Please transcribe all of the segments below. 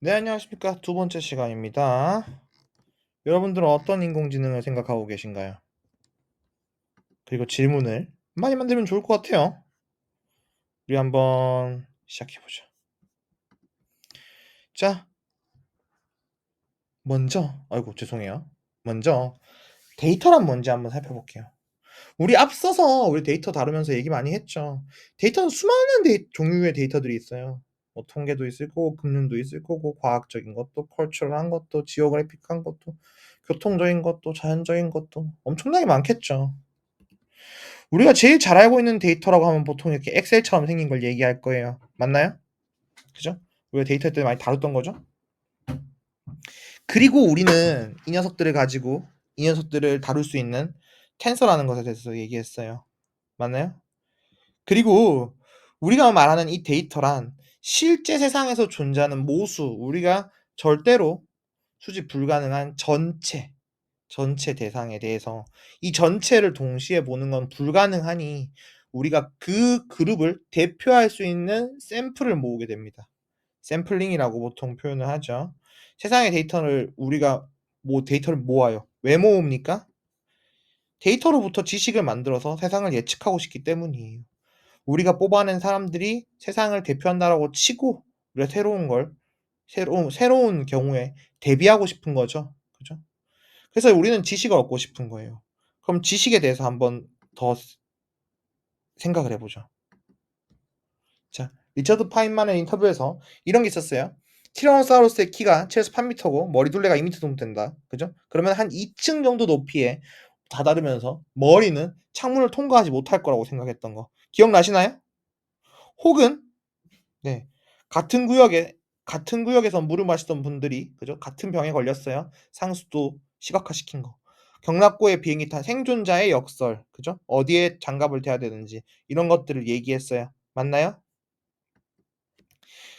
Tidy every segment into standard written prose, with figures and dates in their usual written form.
네, 안녕하십니까. 두 번째 시간입니다. 여러분들은 어떤 인공지능을 생각하고 계신가요? 그리고 질문을 많이 만들면 좋을 것 같아요. 우리 한번 시작해보죠. 자, 아이고, 죄송해요. 먼저, 데이터란 뭔지 한번 살펴볼게요. 우리 앞서서 우리 데이터 다루면서 얘기 많이 했죠. 데이터는 수많은 종류의 데이터들이 있어요. 뭐 통계도 있을 거고, 금융도 있을 거고, 과학적인 것도, 컬처럴한 것도, 지오그래픽한 것도, 교통적인 것도, 자연적인 것도 엄청나게 많겠죠. 우리가 제일 잘 알고 있는 데이터라고 하면 보통 이렇게 엑셀처럼 생긴 걸 얘기할 거예요. 맞나요? 그죠? 우리가 데이터 때 많이 다뤘던 거죠. 그리고 우리는 이 녀석들을 다룰 수 있는 텐서라는 것에 대해서 얘기했어요. 맞나요? 그리고 우리가 말하는 이 데이터란 실제 세상에서 존재하는 모수, 우리가 절대로 수집 불가능한 전체 대상에 대해서 이 전체를 동시에 보는 건 불가능하니 우리가 그 그룹을 대표할 수 있는 샘플을 모으게 됩니다. 샘플링이라고 보통 표현을 하죠. 세상의 데이터를 우리가 데이터를 모아요. 왜 모읍니까? 데이터로부터 지식을 만들어서 세상을 예측하고 싶기 때문이에요. 우리가 뽑아낸 사람들이 세상을 대표한다라고 치고 우리가 새로운 경우에 대비하고 싶은 거죠. 그죠? 그래서 우리는 지식을 얻고 싶은 거예요. 그럼 지식에 대해서 한번 더 생각을 해보죠. 자, 리처드 파인만의 인터뷰에서 이런 게 있었어요. 티라노사우루스의 키가 최소 8m고 머리둘레가 2m 정도 된다. 그죠? 그러면 한 2층 정도 높이에 다다르면서 머리는 창문을 통과하지 못할 거라고 생각했던 거. 기억나시나요? 혹은 네. 같은 구역에 같은 구역에서 물을 마시던 분들이 그죠? 같은 병에 걸렸어요. 상수도 시각화시킨 거. 경락고에 비행기 탄 생존자의 역설, 그죠? 어디에 장갑을 대야 되는지 이런 것들을 얘기했어요. 맞나요?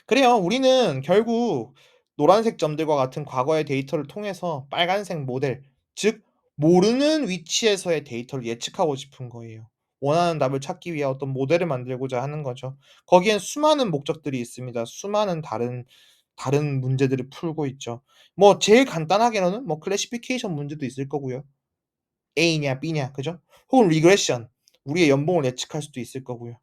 그래요. 우리는 결국 노란색 점들과 같은 과거의 데이터를 통해서 빨간색 모델, 즉 모르는 위치에서의 데이터를 예측하고 싶은 거예요. 원하는 답을 찾기 위해 어떤 모델을 만들고자 하는 거죠. 거기엔 수많은 목적들이 있습니다. 수많은 다른 문제들을 풀고 있죠. 뭐 제일 간단하게는 뭐 클래시피케이션 문제도 있을 거고요. A냐 B냐, 그죠? 혹은 리그레션, 우리의 연봉을 예측할 수도 있을 거고요.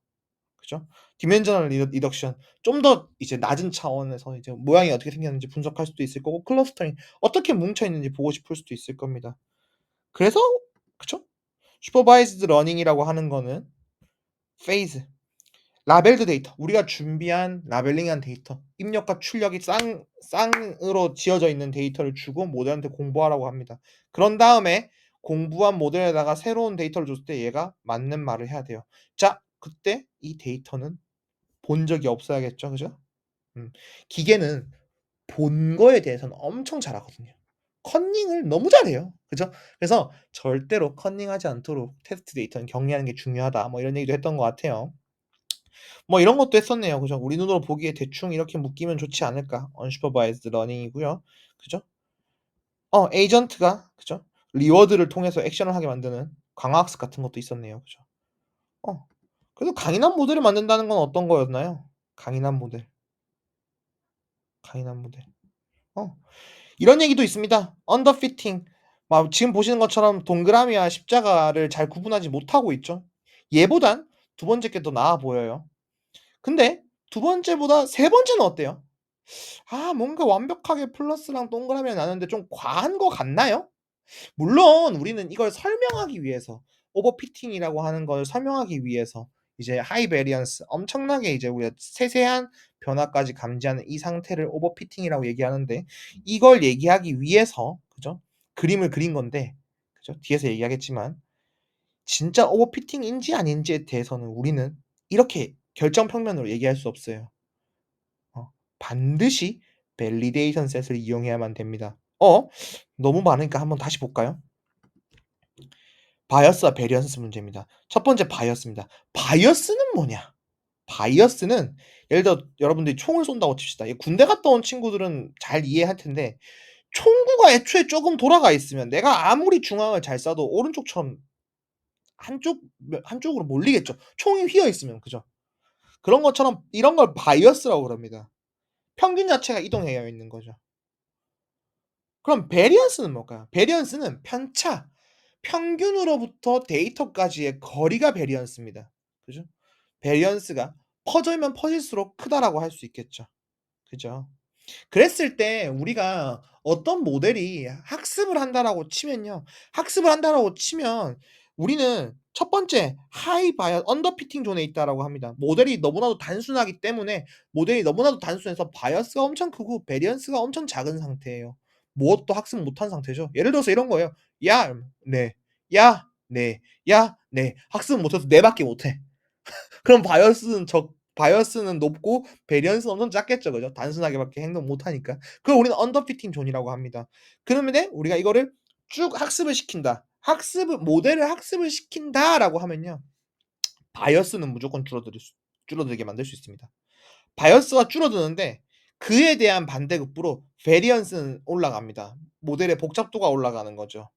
그죠? 디멘저널 리덕션, 좀 더 이제 낮은 차원에서 이제 모양이 어떻게 생겼는지 분석할 수도 있을 거고, 클러스터링 어떻게 뭉쳐 있는지 보고 싶을 수도 있을 겁니다. 그래서 그쵸? 슈퍼바이즈드 러닝이라고 하는 거는 페이즈, 라벨드 데이터, 우리가 준비한 라벨링한 데이터, 입력과 출력이 쌍으로 지어져 있는 데이터를 주고 모델한테 공부하라고 합니다. 그런 다음에 공부한 모델에다가 새로운 데이터를 줬을 때 얘가 맞는 말을 해야 돼요. 자, 그때 이 데이터는 본 적이 없어야겠죠. 그죠? 음. 기계는 본 거에 대해서는 엄청 잘하거든요. 컨닝을 너무 잘해요. 그죠? 그래서 절대로 컨닝하지 않도록 테스트 데이터는 격리하는 게 중요하다. 뭐 이런 얘기도 했던 것 같아요. 뭐 이런 것도 했었네요. 그죠? 우리 눈으로 보기에 대충 이렇게 묶이면 좋지 않을까? 언슈퍼바이즈드 러닝이고요. 그죠? 에이전트가 그죠? 리워드를 통해서 액션을 하게 만드는 강화학습 같은 것도 있었네요. 그죠? 어. 그래서 강인한 모델을 만든다는 건 어떤 거였나요? 강인한 모델. 강인한 모델. 어. 이런 얘기도 있습니다. 언더피팅. 막 지금 보시는 것처럼 동그라미와 십자가를 잘 구분하지 못하고 있죠. 얘보단 두 번째 게 더 나아 보여요. 근데 두 번째보다 세 번째는 어때요? 뭔가 완벽하게 플러스랑 동그라미가 나는데 좀 과한 것 같나요? 물론 우리는 이걸 설명하기 위해서 오버피팅이라고 하는 걸 설명하기 위해서 이제 하이 베리언스, 엄청나게 이제 우리가 세세한 변화까지 감지하는 이 상태를 오버피팅이라고 얘기하는데, 이걸 얘기하기 위해서 그죠? 그림을 그린 건데 그죠? 뒤에서 얘기하겠지만 진짜 오버피팅인지 아닌지에 대해서는 우리는 이렇게 결정평면으로 얘기할 수 없어요. 반드시 밸리데이션 셋을 이용해야만 됩니다. 너무 많으니까 한번 다시 볼까요? 바이어스와 베리언스 문제입니다. 첫 번째 바이어스입니다. 바이어스는 뭐냐? 바이어스는 예를 들어 여러분들이 총을 쏜다고 칩시다. 군대 갔다 온 친구들은 잘 이해할 텐데 총구가 애초에 쪼금 돌아가 있으면 내가 아무리 중앙을 잘 쏴도 오른쪽처럼 한쪽으로 몰리겠죠. 총이 휘어 있으면. 그죠? 그런 것처럼 이런 걸 바이어스라고 그럽니다. 평균 자체가 이동해여 있는 거죠. 그럼 베리언스는 뭘까요? 베리언스는 편차, 평균으로부터 데이터까지의 거리가 베리언스입니다. 그죠? 베리언스가 퍼지면 퍼질수록 크다라고 할 수 있겠죠. 그죠? 그랬을 때 우리가 어떤 모델이 학습을 한다라고 치면요. 학습을 한다라고 치면 우리는 첫 번째 하이 바이어 언더 피팅 존에 있다라고 합니다. 모델이 너무나도 단순하기 때문에 모델이 너무나도 단순해서 바이어스가 엄청 크고 베리언스가 엄청 작은 상태예요. 무엇도 학습 못한 상태죠. 예를 들어서 이런 거예요. "야." "네." "야." "네." "야." "네." 학습은 못해서 "네." 밖에 못해. 그럼 바이어스는 높고 베리언스는 엄청 작겠죠. 그죠? 단순하게밖에 행동 못 하니까. 그걸 우리는 언더피팅 존이라고 합니다. 그러면은 우리가 이거를 쭉 학습을 시킨다. 학습을 모델을 학습을 시킨다라고 하면요. 바이어스는 무조건 줄어들게 만들 수 있습니다. 바이어스가 줄어드는데 그에 대한 반대급부로 베리언스는 올라갑니다. 모델의 복잡도가 올라가는 거죠.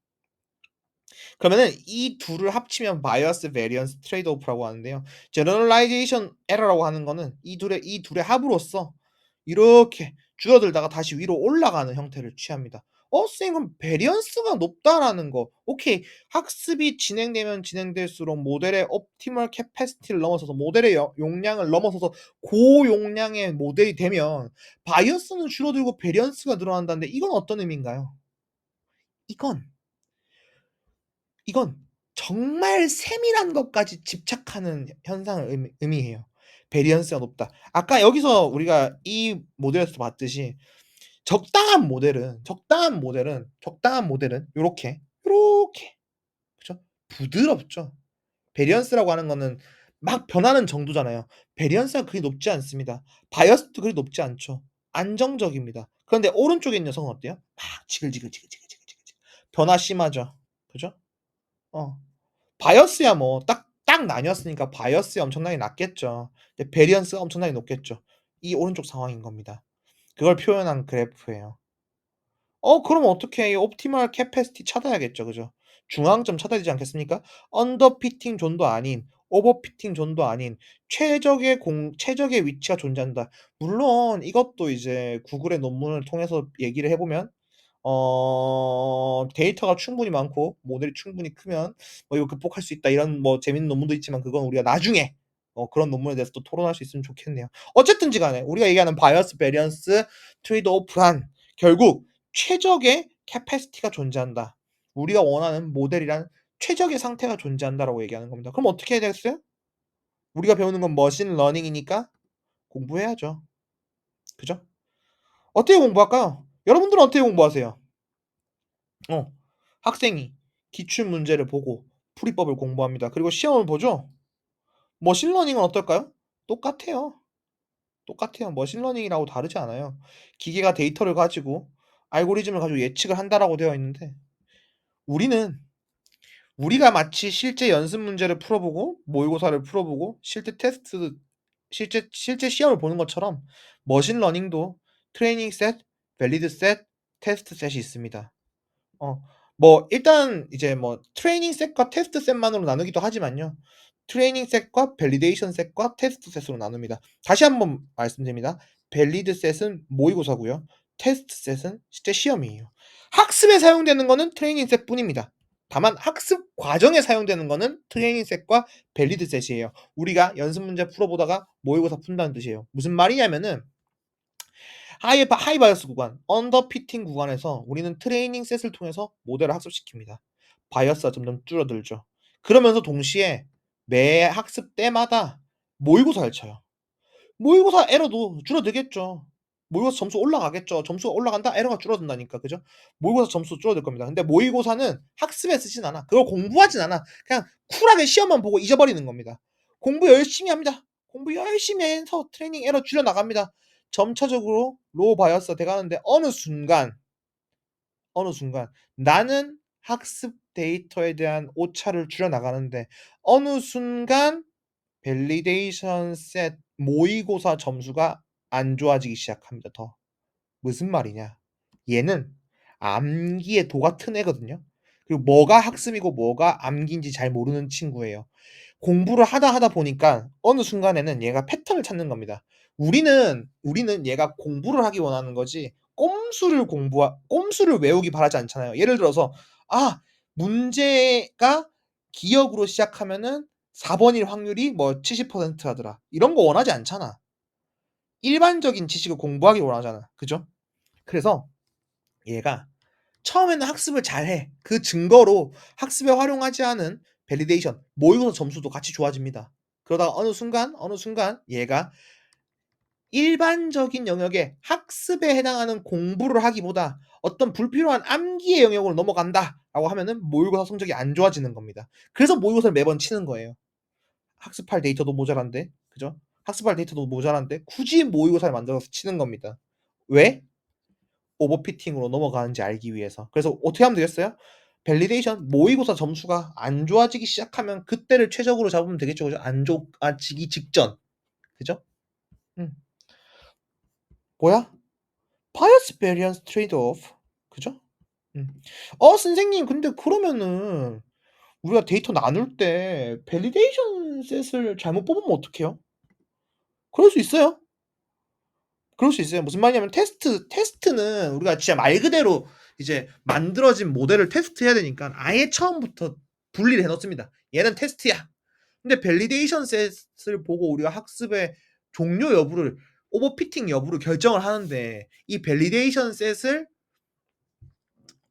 그러면은 이 둘을 합치면 바이어스 베리언스 트레이드 오프라고 하는데요. 제너럴라이제이션 에러라고 하는 거는 이 둘의 합으로써 이렇게 줄어들다가 다시 위로 올라가는 형태를 취합니다. 선생님 그럼 베리언스가 높다라는 거 오케이. 학습이 진행되면 진행될수록 모델의 옵티멀 캐패시티를 넘어서서 모델의 용량을 넘어서서 고용량의 모델이 되면 바이어스는 줄어들고 베리언스가 늘어난다는데 이건 어떤 의미인가요? 이건 이건 정말 세밀한 것까지 집착하는 현상을 의미해요. 베리언스가 높다. 아까 여기서 우리가 이 모델에서 봤듯이 적당한 모델은 요렇게 그죠? 부드럽죠. 베리언스라고 하는 거는 막 변하는 정도잖아요. 베리언스가 그리 높지 않습니다. 바이어스도 그리 높지 않죠. 안정적입니다. 그런데 오른쪽에 있는 녀석은 어때요? 막 지글지글지글지글지글지글 변화 심하죠. 그죠? 어. 바이어스야 뭐 딱 나뉘었으니까 바이어스야 엄청나게 낮겠죠. 근데 베리언스가 엄청나게 높겠죠. 이 오른쪽 상황인 겁니다. 그걸 표현한 그래프예요. 그럼 어떻게 이 옵티멀 캐패시티 찾아야겠죠. 그죠? 중앙점 찾아야 되지 않겠습니까? 언더 피팅 존도 아닌 오버 피팅 존도 아닌 최적의 위치가 존재한다. 물론 이것도 이제 구글의 논문을 통해서 얘기를 해 보면 데이터가 충분히 많고 모델이 충분히 크면 이거 극복할 수 있다 이런 재밌는 논문도 있지만 그건 우리가 나중에 그런 논문에 대해서 또 토론할 수 있으면 좋겠네요. 어쨌든지 간에 우리가 얘기하는 바이어스 베리언스 트레이드 오프란 결국 최적의 캐패시티가 존재한다. 우리가 원하는 모델이란 최적의 상태가 존재한다라고 얘기하는 겁니다. 그럼 어떻게 해야 되겠어요? 우리가 배우는 건 머신 러닝이니까 공부해야죠. 그죠? 어떻게 공부할까요? 여러분들은 어떻게 공부하세요? 어. 학생이 기출 문제를 보고 풀이법을 공부합니다. 그리고 시험을 보죠. 머신러닝은 어떨까요? 똑같아요. 똑같아요. 머신러닝이라고 다르지 않아요. 기계가 데이터를 가지고 알고리즘을 가지고 예측을 한다라고 되어 있는데 우리는 우리가 마치 실제 연습 문제를 풀어보고 모의고사를 풀어보고 실제 시험을 보는 것처럼 머신러닝도 트레이닝 셋, 밸리드 셋, 테스트 셋이 있습니다. 일단 이제 트레이닝 셋과 테스트 셋만으로 나누기도 하지만요. 트레이닝 셋과 밸리데이션 셋과 테스트 셋으로 나눕니다. 다시 한번 말씀드립니다. 밸리드 셋은 모의고사고요. 테스트 셋은 실제 시험이에요. 학습에 사용되는 거는 트레이닝 셋뿐입니다. 다만 학습 과정에 사용되는 거는 트레이닝 셋과 밸리드 셋이에요. 우리가 연습 문제 풀어보다가 모의고사 푼다는 뜻이에요. 무슨 말이냐면은 하이 바이어스 구간, 언더 피팅 구간에서 우리는 트레이닝 셋을 통해서 모델을 학습시킵니다. 바이어스가 점점 줄어들죠. 그러면서 동시에 매 학습 때마다 모의고사를 쳐요. 모의고사 에러도 줄어들겠죠. 모의고사 점수 올라가겠죠. 점수가 올라간다? 에러가 줄어든다니까. 그죠? 모의고사 점수 줄어들 겁니다. 근데 모의고사는 학습에 쓰진 않아. 그걸 공부하진 않아. 그냥 쿨하게 시험만 보고 잊어버리는 겁니다. 공부 열심히 합니다. 공부 열심히 해서 트레이닝 에러 줄여 나갑니다. 점차적으로 로우 바이어스가 돼 가는데 어느 순간 나는 학습 데이터에 대한 오차를 줄여 나가는데 어느 순간 밸리데이션 셋 모의고사 점수가 안 좋아지기 시작합니다 더. 무슨 말이냐. 얘는 암기에 도 같은 애거든요. 그리고 뭐가 학습이고 뭐가 암기인지 잘 모르는 친구예요. 공부를 하다 보니까 어느 순간에는 얘가 패턴을 찾는 겁니다. 우리는 얘가 공부를 하기 원하는 거지 꼼수를 외우기 바라지 않잖아요. 예를 들어서 문제가 기역으로 시작하면은 4 번일 확률이 뭐 70% 라더라. 이런 거 원하지 않잖아. 일반적인 지식을 공부하기 원하잖아. 그죠? 그래서 얘가 처음에는 학습을 잘해. 그 증거로 학습에 활용하지 않은 밸리데이션, 모의고사 점수도 같이 좋아집니다. 그러다가 어느 순간 얘가 일반적인 영역의 학습에 해당하는 공부를 하기보다 어떤 불필요한 암기의 영역으로 넘어간다라고 하면은 모의고사 성적이 안 좋아지는 겁니다. 그래서 모의고사를 매번 치는 거예요. 학습할 데이터도 모자란데, 그죠? 학습할 데이터도 모자란데 굳이 모의고사를 만들어서 치는 겁니다. 왜? 오버피팅으로 넘어가는지 알기 위해서. 그래서 어떻게 하면 되겠어요? 밸리데이션 모의고사 점수가 안 좋아지기 시작하면 그때를 최적으로 잡으면 되겠죠. 그죠? 안 좋아지기 직전. 그죠? 음. 뭐야? 바이어스 베리언스 트레이드 오프. 그죠? 음. 선생님 근데 그러면은 우리가 데이터 나눌 때 밸리데이션 셋을 잘못 뽑으면 어떡해요? 그럴 수 있어요. 그럴 수 있어요. 무슨 말이냐면 테스트는 우리가 진짜 말 그대로 이제 만들어진 모델을 테스트해야 되니까 아예 처음부터 분리를 해 놓습니다. 얘는 테스트야. 근데 밸리데이션 셋을 보고 우리가 학습의 종료 여부를 오버피팅 여부를 결정을 하는데 이 밸리데이션 셋을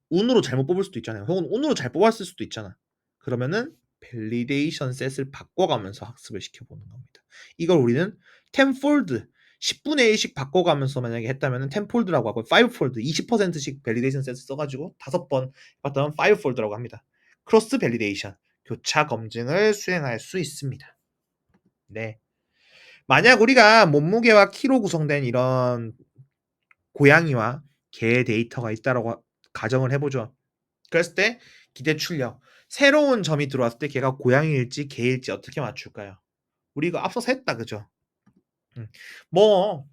운으로 잘못 뽑을 수도 있잖아요. 혹은 운으로 잘 뽑았을 수도 있잖아. 그러면은 밸리데이션 셋을 바꿔가면서 학습을 시켜보는 겁니다. 이걸 우리는 텐폴드 10분의 1씩 바꿔가면서 만약에 했다면 텐폴드라고 하고 5폴드 20%씩 밸리데이션 셋을 써가지고 5번 해봤다면 5폴드라고 합니다. 크로스 밸리데이션 교차 검증을 수행할 수 있습니다. 네. 만약 우리가 몸무게와 키로 구성된 이런 고양이와 개의 데이터가 있다라고 가정을 해보죠. 그랬을 때 기대 출력 새로운 점이 들어왔을 때 걔가 고양이일지 개일지 어떻게 맞출까요? 우리 이거 앞서서 했다 그죠? 뭐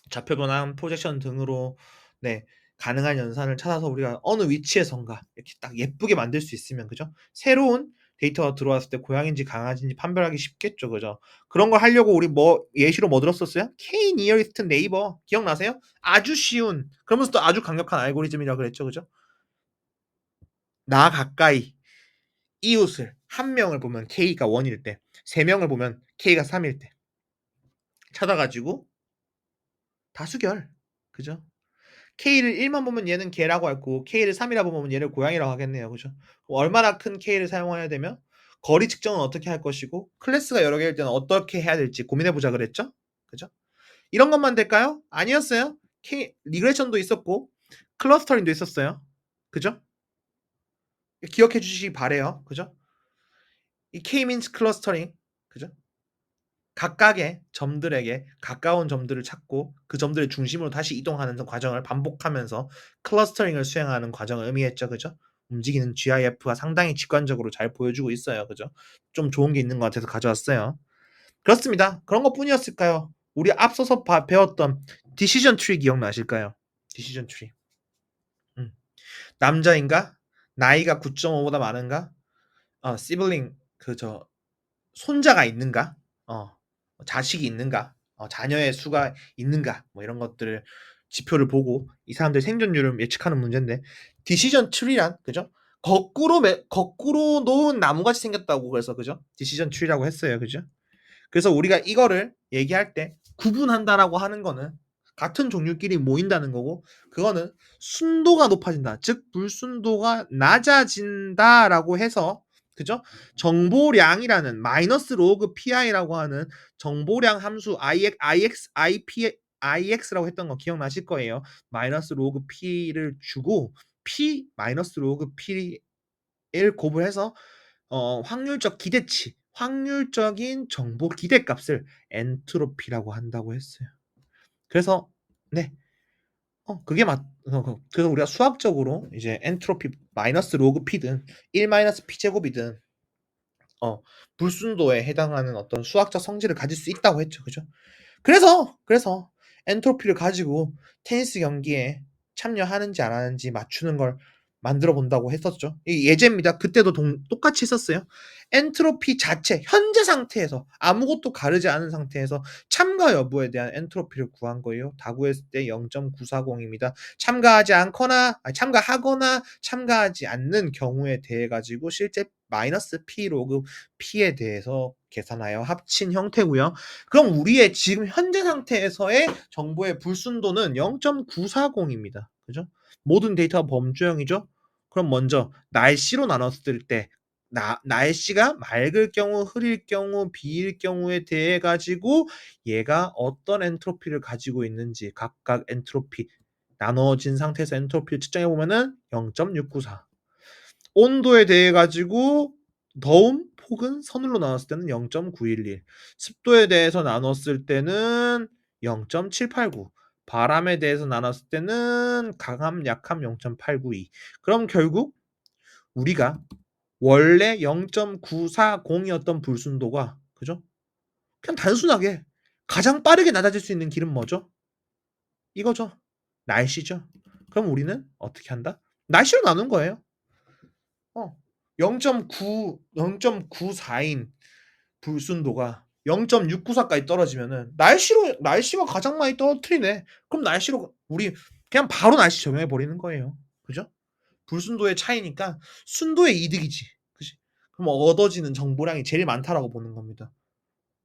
좌표 변환, 프로젝션 등으로 네 가능한 연산을 찾아서 우리가 어느 위치에선가 이렇게 딱 예쁘게 만들 수 있으면 그죠? 새로운 데이터가 들어왔을 때 고양인지 강아지인지 판별하기 쉽겠죠, 그죠? 그런 걸 하려고 우리 뭐 예시로 뭐 들었었어요? K nearest neighbor 기억나세요? 아주 쉬운 그러면서 또 아주 강력한 알고리즘이라 그랬죠, 그죠? 나 가까이 이웃을 한 명을 보면 K가 1일 때, 세 명을 보면 K가 3일 때 찾아가지고 다수결, 그죠? K를 1만 보면 얘는 개라고 할고 K를 3이라고 보면 얘를 고양이라고 하겠네요, 그죠? 얼마나 큰 K를 사용해야 되며 거리 측정은 어떻게 할 것이고 클래스가 여러 개일 때는 어떻게 해야 될지 고민해 보자 그랬죠, 그죠? 이런 것만 될까요? 아니었어요. K 리그레션도 있었고 클러스터링도 있었어요, 그죠? 기억해 주시기 바래요, 그죠? 이 K-means 클러스터링, 그죠? 각각의 점들에게 가까운 점들을 찾고 그 점들의 중심으로 다시 이동하는 과정을 반복하면서 클러스터링을 수행하는 과정을 의미했죠. 그죠? 움직이는 GIF가 상당히 직관적으로 잘 보여주고 있어요. 그죠? 좀 좋은 게 있는 것 같아서 가져왔어요. 그렇습니다. 그런 것 뿐이었을까요? 우리 앞서서 배웠던 디시전 트리 기억나실까요? 디시전 트리. 남자인가? 나이가 9.5보다 많은가? 시블링 손자가 있는가? 자식이 있는가? 자녀의 수가 있는가? 뭐 이런 것들을 지표를 보고 이 사람들의 생존율을 예측하는 문제인데 디시전 트리란 그죠? 거꾸로 놓은 나무같이 생겼다고 그래서 그죠? 디시전 트리라고 했어요. 그죠? 그래서 우리가 이거를 얘기할 때 구분한다라고 하는 거는 같은 종류끼리 모인다는 거고 그거는 순도가 높아진다. 즉 불순도가 낮아진다라고 해서 그죠? 정보량이라는 마이너스 로그 pi라고 하는 정보량 함수 ix라고 했던 거 기억나실 거예요. 마이너스 로그 p를 주고 p 마이너스 로그 p를 곱해서 확률적 기대치, 확률적인 정보 기대값을 엔트로피라고 한다고 했어요. 그래서 네, 그게 그래서 우리가 수학적으로 이제 엔트로피 마이너스 로그 p든 1 마이너스 p 제곱이든 불순도에 해당하는 어떤 수학적 성질을 가질 수 있다고 했죠, 그죠? 그래서 엔트로피를 가지고 테니스 경기에 참여하는지 안 하는지 맞추는 걸 만들어 본다고 했었죠. 이 예제입니다. 그때도 똑같이 했었어요. 엔트로피 자체 현재 상태에서 아무것도 가르지 않은 상태에서 참가 여부에 대한 엔트로피를 구한 거예요. 다 구했을 때 0.940 입니다. 참가하지 않거나 참가하거나 참가하지 않는 경우에 대해 가지고 실제 마이너스 P 로그 P에 대해서 계산하여 합친 형태고요. 그럼 우리의 지금 현재 상태에서의 정보의 불순도는 0.940 입니다. 그죠? 모든 데이터가 범주형이죠. 그럼 먼저 날씨로 나눴을 때 날씨가 맑을 경우, 흐릴 경우, 비일 경우에 대해 가지고 얘가 어떤 엔트로피를 가지고 있는지 각각 엔트로피 나눠진 상태에서 엔트로피를 측정해 보면은 0.694. 온도에 대해 가지고 더움, 폭은 선으로 나눴을 때는 0.911. 습도에 대해서 나눴을 때는 0.789. 바람에 대해서 나눴을 때는 강함, 약함 0.892. 그럼 결국 우리가 원래 0.940이었던 불순도가 그죠? 그냥 단순하게 가장 빠르게 낮아질 수 있는 길은 뭐죠? 이거죠. 날씨죠. 그럼 우리는 어떻게 한다? 날씨로 나눈 거예요. 0.9 0.94인 불순도가 0.694까지 떨어지면은 날씨가 가장 많이 떨어뜨리네. 그럼 날씨로 우리 그냥 바로 날씨 적용해 버리는 거예요. 그죠? 불순도의 차이니까 순도의 이득이지. 그지? 그럼 얻어지는 정보량이 제일 많다라고 보는 겁니다.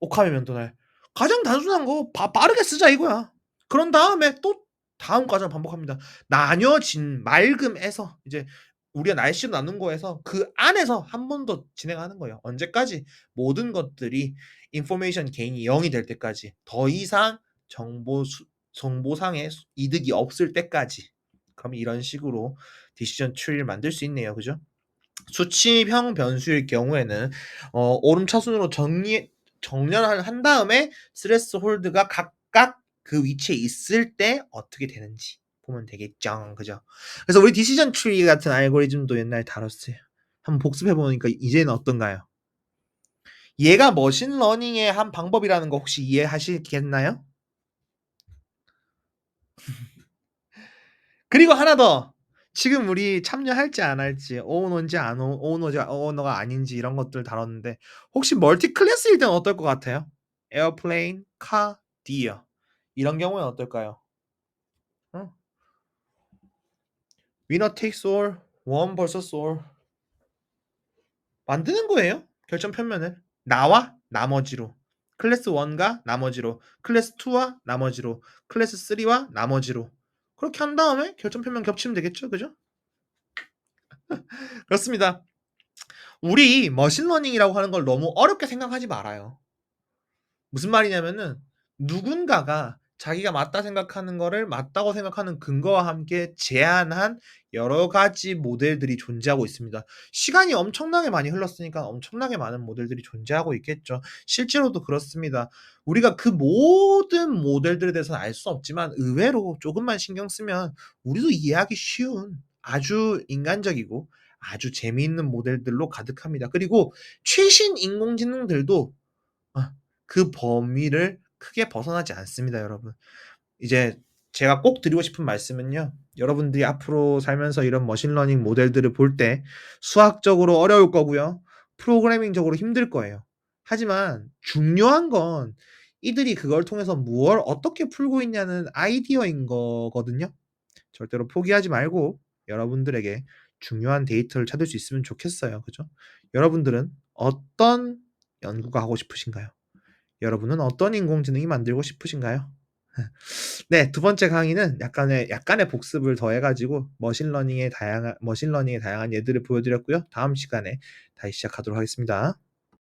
오카미 면도날. 가장 단순한 거 빠르게 쓰자 이거야. 그런 다음에 또 다음 과정을 반복합니다. 나뉘어진 맑음에서 이제 우리가 날씨로 나눈 거에서 그 안에서 한 번 더 진행하는 거예요. 언제까지? 모든 것들이 인포메이션 게인이 0이 될 때까지. 더 이상 정보상의 이득이 없을 때까지. 그럼 이런 식으로 디시전 트리를 만들 수 있네요. 그죠? 수치형 변수일 경우에는 오름차순으로 정렬을 한 다음에 스트레스 홀드가 각각 그 위치에 있을 때 어떻게 되는지 보면 되겠죠. 그죠? 그래서 우리 디시전 트리 같은 알고리즘도 옛날에 다뤘어요. 한번 복습해 보니까 이제는 어떤가요? 얘가 머신러닝의 한 방법이라는 거 혹시 이해하시겠나요? 그리고 하나 더. 지금 우리 참여할지 안 할지, 오너인지 오너가 아닌지 이런 것들 다뤘는데 혹시 멀티 클래스일 때는 어떨 것 같아요? 에어플레인, 카, 디어 이런 경우는 어떨까요? 어? 위너 테이크스 올, 원 vs 올 만드는 거예요. 결정 편면을 나와 나머지로 클래스 1과 나머지로 클래스 2와 나머지로 클래스 3와 나머지로 그렇게 한 다음에 결정 편면 겹치면 되겠죠, 그죠? 그렇습니다. 우리 머신러닝이라고 하는 걸 너무 어렵게 생각하지 말아요. 무슨 말이냐면은 누군가가 자기가 맞다 생각하는 거를 맞다고 생각하는 근거와 함께 제안한 여러 가지 모델들이 존재하고 있습니다. 시간이 엄청나게 많이 흘렀으니까 엄청나게 많은 모델들이 존재하고 있겠죠. 실제로도 그렇습니다. 우리가 그 모든 모델들에 대해서는 알 수 없지만 의외로 조금만 신경 쓰면 우리도 이해하기 쉬운 아주 인간적이고 아주 재미있는 모델들로 가득합니다. 그리고 최신 인공지능들도 그 범위를 크게 벗어나지 않습니다, 여러분. 이제 제가 꼭 드리고 싶은 말씀은요. 여러분들이 앞으로 살면서 이런 머신러닝 모델들을 볼 때 수학적으로 어려울 거고요. 프로그래밍적으로 힘들 거예요. 하지만 중요한 건 이들이 그걸 통해서 무엇을 어떻게 풀고 있냐는 아이디어인 거거든요. 절대로 포기하지 말고 여러분들에게 중요한 데이터를 찾을 수 있으면 좋겠어요. 그죠? 여러분들은 어떤 연구가 하고 싶으신가요? 여러분은 어떤 인공지능이 만들고 싶으신가요? 네, 두 번째 강의는 약간의 복습을 더해 가지고 머신러닝의 다양한 예들을 보여 드렸고요. 다음 시간에 다시 시작하도록 하겠습니다.